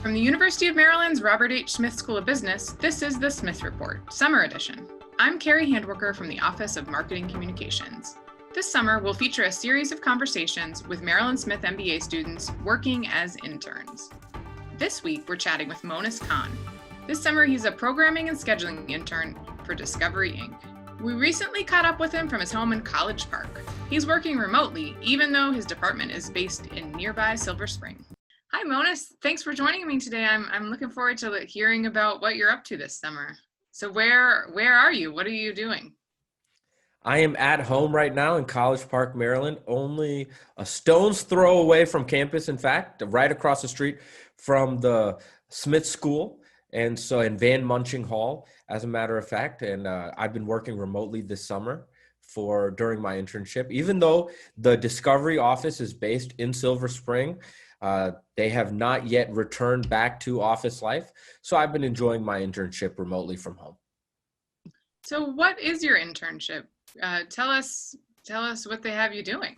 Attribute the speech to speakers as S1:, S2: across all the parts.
S1: From the University of Maryland's Robert H. Smith School of Business, this is the Smith Report, Summer Edition. I'm Carrie Handworker from the Office of Marketing Communications. This summer, we'll feature a series of conversations with Maryland Smith MBA students working as interns. This week, we're chatting with Monis Khan. This summer, he's a programming and scheduling intern for Discovery, Inc. We recently caught up with him from his home in College Park. He's working remotely, even though his department is based in nearby Silver Spring. Hi, Monis. Thanks for joining me today. I'm looking forward to hearing about what you're up to this summer. So where are you? What are you doing?
S2: I am at home right now in College Park, Maryland, only a stone's throw away from campus. In fact, right across the street from the Smith School, and so in Van Munching Hall, as a matter of fact. And I've been working remotely this summer during my internship. Even though the Discovery office is based in Silver Spring, they have not yet returned back to office life. So I've been enjoying my internship remotely from home.
S1: So what is your internship? Tell us what they have you doing.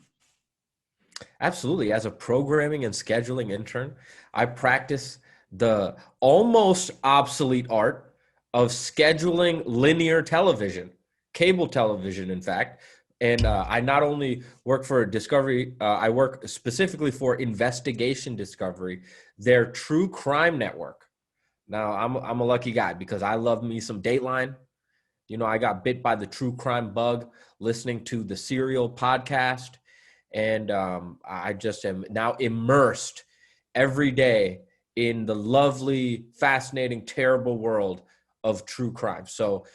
S2: Absolutely. As a programming and scheduling intern, I practice the almost obsolete art of scheduling linear television, cable television, in fact. And I not only work for Discovery, I work specifically for Investigation Discovery, their true crime network. Now, I'm a lucky guy because I love me some Dateline. You know, I got bit by the true crime bug listening to the Serial podcast. And I just am now immersed every day in the lovely, fascinating, terrible world of true crime. So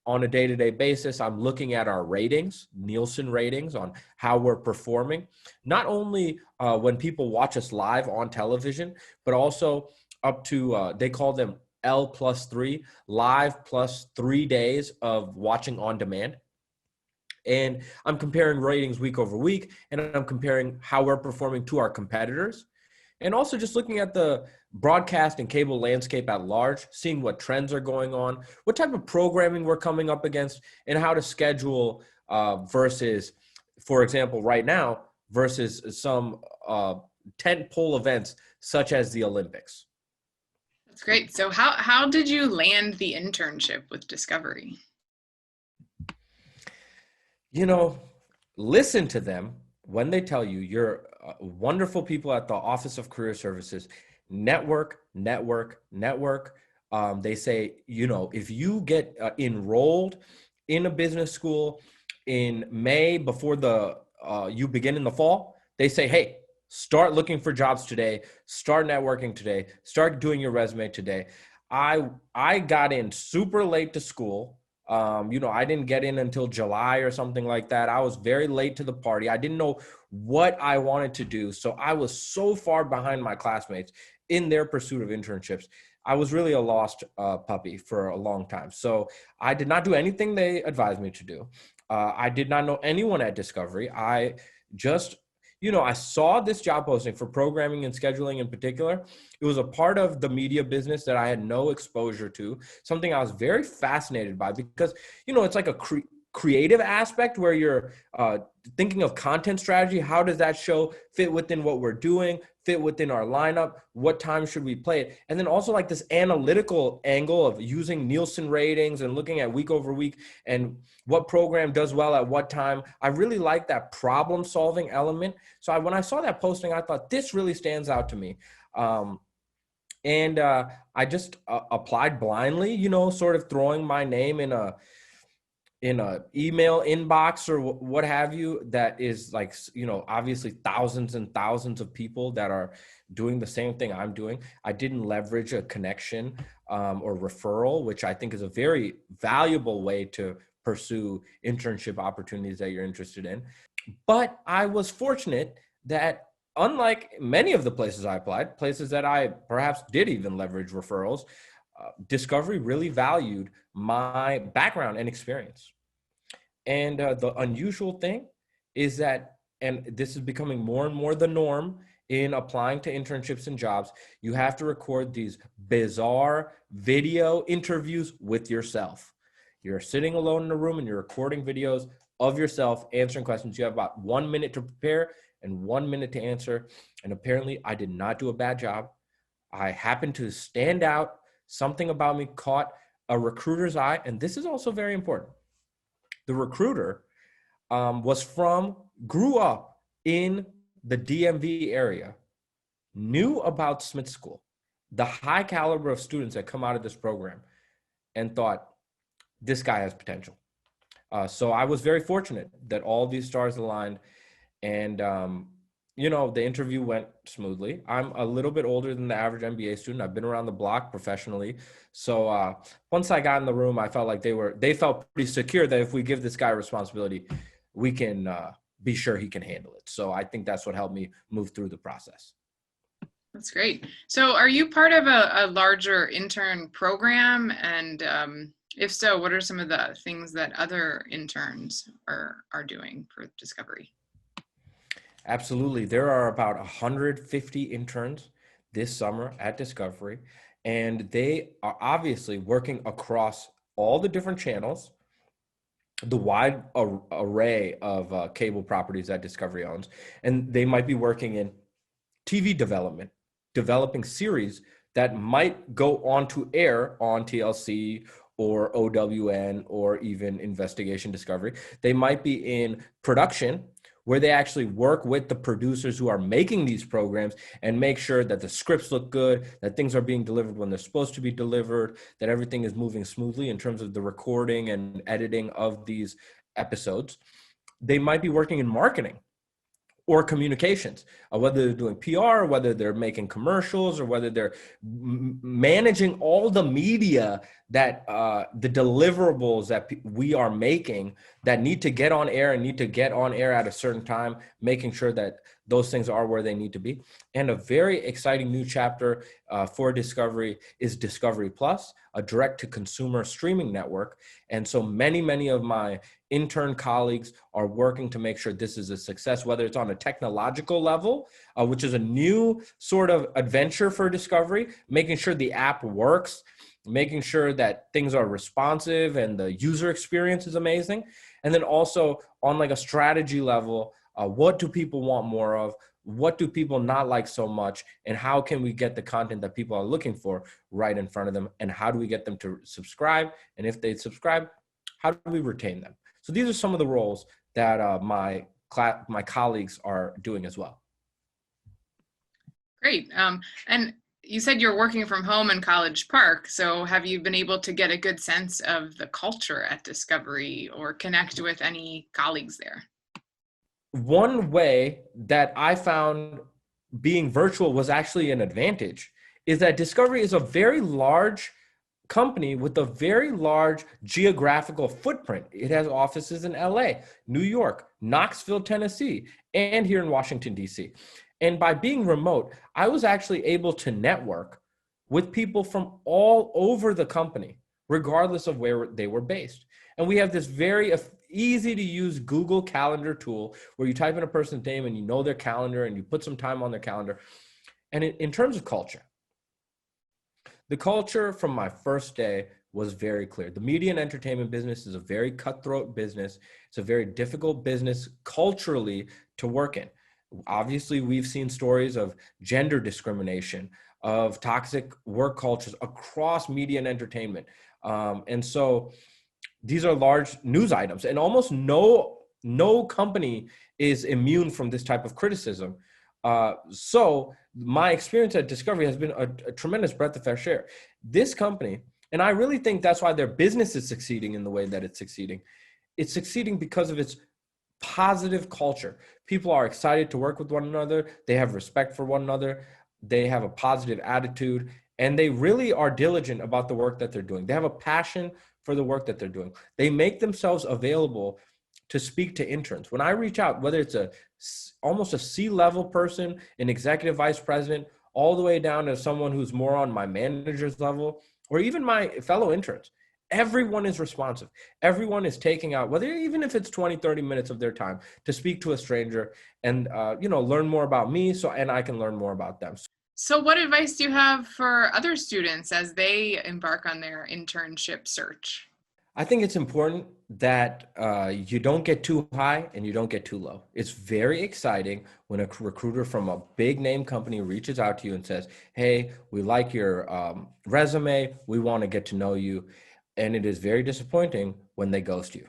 S2: on a day-to-day basis, I'm looking at our ratings, Nielsen ratings, on how we're performing, not only when people watch us live on television, but also up to, they call them L+3, live plus 3 days of watching on demand. And I'm comparing ratings week over week, and I'm comparing how we're performing to our competitors. And also just looking at the broadcast and cable landscape at large, seeing what trends are going on, what type of programming we're coming up against, and how to schedule versus, for example, right now, versus some tentpole events such as the Olympics.
S1: That's great. So how did you land the internship with Discovery?
S2: You know, listen to them when they tell you you're wonderful people at the Office of Career Services. Network. They say, you know, if you get enrolled in a business school in May before you begin in the fall, they say, hey, start looking for jobs today, start networking today, start doing your resume today. I got in super late to school. I didn't get in until July or something like that. I was very late to the party. I didn't know what I wanted to do. So I was so far behind my classmates in their pursuit of internships. I was really a lost puppy for a long time. So I did not do anything they advised me to do. I did not know anyone at Discovery. I just, I saw this job posting for programming and scheduling in particular. It was a part of the media business that I had no exposure to, something I was very fascinated by because, it's like a creative aspect where you're thinking of content strategy. How does that show fit within what we're doing, fit within our lineup? What time should we play it? And then also like this analytical angle of using Nielsen ratings and looking at week over week and what program does well at what time. I really like that problem solving element. So when I saw that posting, I thought this really stands out to me. And I just applied blindly, sort of throwing my name in a email inbox or what have you, that is like, obviously thousands and thousands of people that are doing the same thing I'm doing. I didn't leverage a connection or referral, which I think is a very valuable way to pursue internship opportunities that you're interested in. But I was fortunate that unlike many of the places I applied, places that I perhaps did even leverage referrals, Discovery really valued my background and experience. And the unusual thing is that, and this is becoming more and more the norm in applying to internships and jobs, you have to record these bizarre video interviews with yourself. You're sitting alone in a room and you're recording videos of yourself answering questions. You have about 1 minute to prepare and 1 minute to answer. And apparently I did not do a bad job. I happened to stand out. Something about me caught a recruiter's eye. And this is also very important. The recruiter grew up in the DMV area, knew about Smith School, the high caliber of students that come out of this program, and thought, this guy has potential. So I was very fortunate that all these stars aligned, and the interview went smoothly. I'm a little bit older than the average MBA student. I've been around the block professionally. So once I got in the room, I felt like they felt pretty secure that if we give this guy responsibility, we can be sure he can handle it. So I think that's what helped me move through the process.
S1: That's great. So are you part of a larger intern program? And if so, what are some of the things that other interns are doing for Discovery?
S2: Absolutely. There are about 150 interns this summer at Discovery, and they are obviously working across all the different channels, the wide array of cable properties that Discovery owns. And they might be working in TV development, developing series that might go on to air on TLC or OWN or even Investigation Discovery. They might be in production, where they actually work with the producers who are making these programs and make sure that the scripts look good, that things are being delivered when they're supposed to be delivered, that everything is moving smoothly in terms of the recording and editing of these episodes. They might be working in marketing or communications, whether they're doing PR, whether they're making commercials, or whether they're managing all the media that the deliverables that we are making that need to get on air and need to get on air at a certain time, making sure that those things are where they need to be. And a very exciting new chapter for Discovery is Discovery Plus, a direct-to-consumer streaming network. And so many of my intern colleagues are working to make sure this is a success, whether it's on a technological level, which is a new sort of adventure for Discovery, making sure the app works, making sure that things are responsive and the user experience is amazing. And then also on like a strategy level, what do people want more of? What do people not like so much? And how can we get the content that people are looking for right in front of them? And how do we get them to subscribe? And if they subscribe, how do we retain them? So these are some of the roles that my colleagues are doing as well.
S1: Great. And you said you're working from home in College Park. So have you been able to get a good sense of the culture at Discovery or connect with any colleagues there?
S2: One way that I found being virtual was actually an advantage is that Discovery is a very large company with a very large geographical footprint. It has offices in LA, New York, Knoxville, Tennessee, and here in Washington, DC. And by being remote, I was actually able to network with people from all over the company, regardless of where they were based. And we have this very easy to use Google Calendar tool where you type in a person's name and you know their calendar and you put some time on their calendar. And in terms of culture, the culture from my first day was very clear. The media and entertainment business is a very cutthroat business. It's a very difficult business culturally to work in. Obviously, we've seen stories of gender discrimination, of toxic work cultures across media and entertainment. And so these are large news items, and almost no company is immune from this type of criticism. So my experience at Discovery has been a tremendous breath of fresh air. This company, and I really think that's why their business is succeeding in the way that it's succeeding. It's succeeding because of its positive culture. People are excited to work with one another. They have respect for one another. They have a positive attitude, and they really are diligent about the work that they're doing. They have a passion for the work that they're doing. They make themselves available to speak to interns. When I reach out, whether it's almost a C-level person, an executive vice president, all the way down to someone who's more on my manager's level, or even my fellow interns, everyone is responsive. Everyone is taking out, even if it's 20, 30 minutes of their time to speak to a stranger and, learn more about me and I can learn more about them.
S1: So what advice do you have for other students as they embark on their internship search?
S2: I think it's important that you don't get too high and you don't get too low. It's very exciting when a recruiter from a big name company reaches out to you and says, "Hey, we like your resume. We want to get to know you." And it is very disappointing when they ghost you.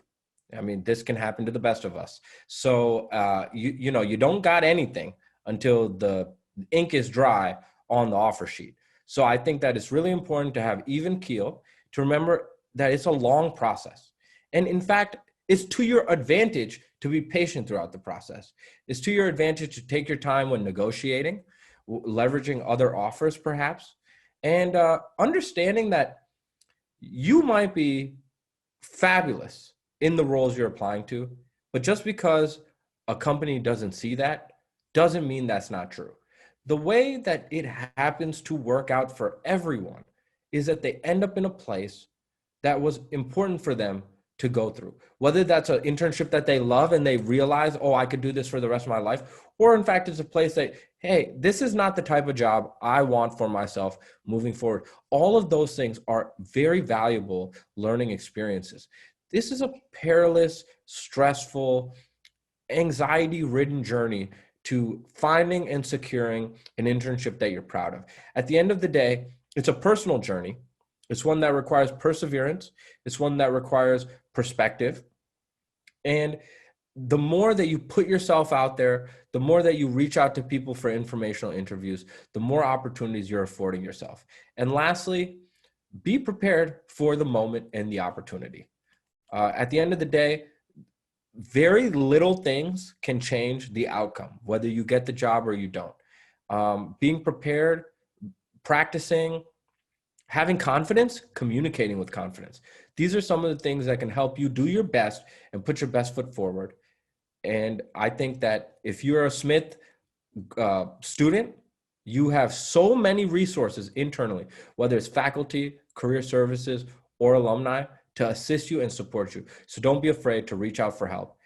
S2: I mean, this can happen to the best of us. So you don't got anything until the ink is dry on the offer sheet. So I think that it's really important to have even keel, to remember that it's a long process. And in fact, it's to your advantage to be patient throughout the process. It's to your advantage to take your time when negotiating, leveraging other offers perhaps, and understanding that you might be fabulous in the roles you're applying to, but just because a company doesn't see that doesn't mean that's not true. The way that it happens to work out for everyone is that they end up in a place that was important for them to go through. Whether that's an internship that they love and they realize, oh, I could do this for the rest of my life, or in fact, it's a place that, hey, this is not the type of job I want for myself moving forward. All of those things are very valuable learning experiences. This is a perilous, stressful, anxiety-ridden journey to finding and securing an internship that you're proud of. At the end of the day, it's a personal journey. It's one that requires perseverance. It's one that requires perspective. And the more that you put yourself out there, the more that you reach out to people for informational interviews, the more opportunities you're affording yourself. And lastly, be prepared for the moment and the opportunity. At the end of the day, very little things can change the outcome, whether you get the job or you don't. Being prepared, practicing, having confidence, communicating with confidence. These are some of the things that can help you do your best and put your best foot forward. And I think that if you're a Smith student, you have so many resources internally, whether it's faculty, career services, or alumni, to assist you and support you. So don't be afraid to reach out for help,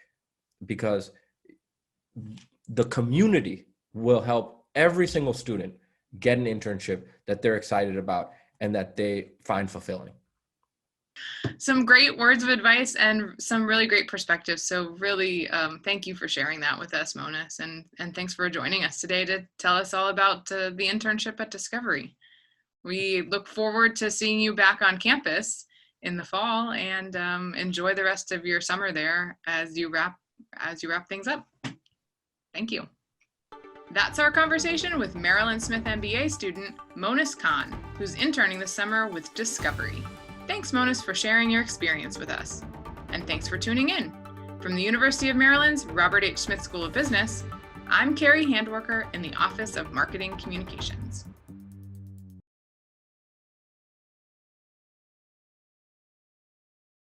S2: because the community will help every single student get an internship that they're excited about and that they find fulfilling.
S1: Some great words of advice and some really great perspectives. So really, thank you for sharing that with us, Monis, and thanks for joining us today to tell us all about the internship at Discovery. We look forward to seeing you back on campus in the fall, and enjoy the rest of your summer there as you wrap things up. Thank you. That's our conversation with Maryland Smith MBA student Monis Khan, who's interning this summer with Discovery. Thanks, Monis, for sharing your experience with us. And thanks for tuning in. From the University of Maryland's Robert H. Smith School of Business, I'm Carrie Handwerker in the Office of Marketing Communications.